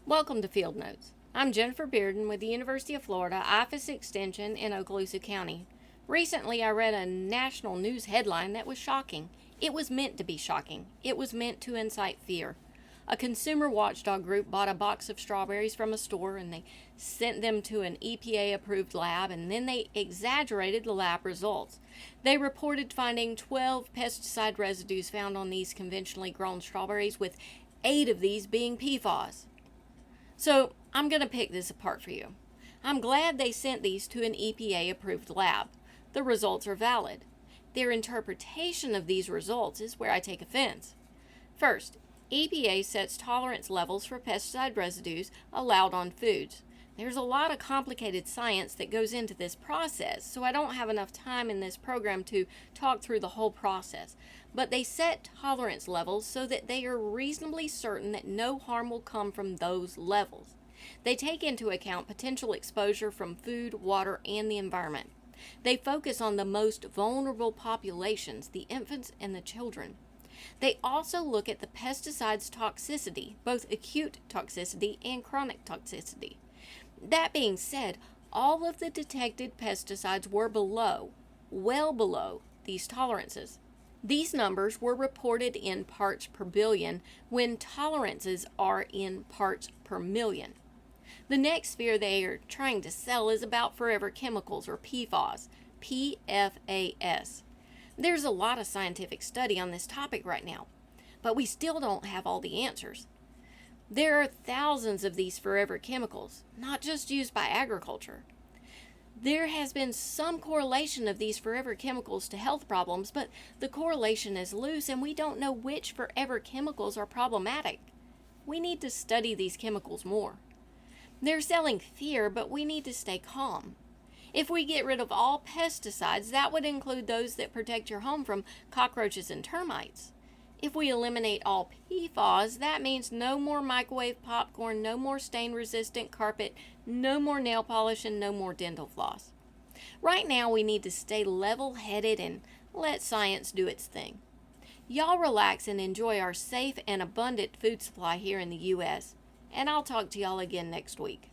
Welcome to Field Notes. I'm Jennifer Bearden with the University of Florida IFAS Extension in Okaloosa County. Recently, I read a national news headline that was shocking. It was meant to be shocking. It was meant to incite fear. A consumer watchdog group bought a box of strawberries from a store and they sent them to an EPA-approved lab, and then they exaggerated the lab results. They reported finding 12 pesticide residues found on these conventionally grown strawberries, with 8 of these being PFAS. So I'm going to pick this apart for you. I'm glad they sent these to an EPA-approved lab. The results are valid. Their interpretation of these results is where I take offense. First, EPA sets tolerance levels for pesticide residues allowed on foods. There's a lot of complicated science that goes into this process, so I don't have enough time in this program to talk through the whole process. But they set tolerance levels so that they are reasonably certain that no harm will come from those levels. They take into account potential exposure from food, water, and the environment. They focus on the most vulnerable populations, the infants and the children. They also look at the pesticide's toxicity, both acute toxicity and chronic toxicity. That being said, all of the detected pesticides were well below these tolerances. These numbers were reported in parts per billion when tolerances are in parts per million. The next fear they are trying to sell is about forever chemicals, or PFAS. PFAS. There's a lot of scientific study on this topic right now, but we still don't have all the answers. There are thousands of these forever chemicals, not just used by agriculture. There has been some correlation of these forever chemicals to health problems, but the correlation is loose and we don't know which forever chemicals are problematic. We need to study these chemicals more. They're selling fear, but we need to stay calm. If we get rid of all pesticides, that would include those that protect your home from cockroaches and termites. If we eliminate all PFAS, that means no more microwave popcorn, no more stain-resistant carpet, no more nail polish, and no more dental floss. Right now, we need to stay level-headed and let science do its thing. Y'all relax and enjoy our safe and abundant food supply here in the U.S., and I'll talk to y'all again next week.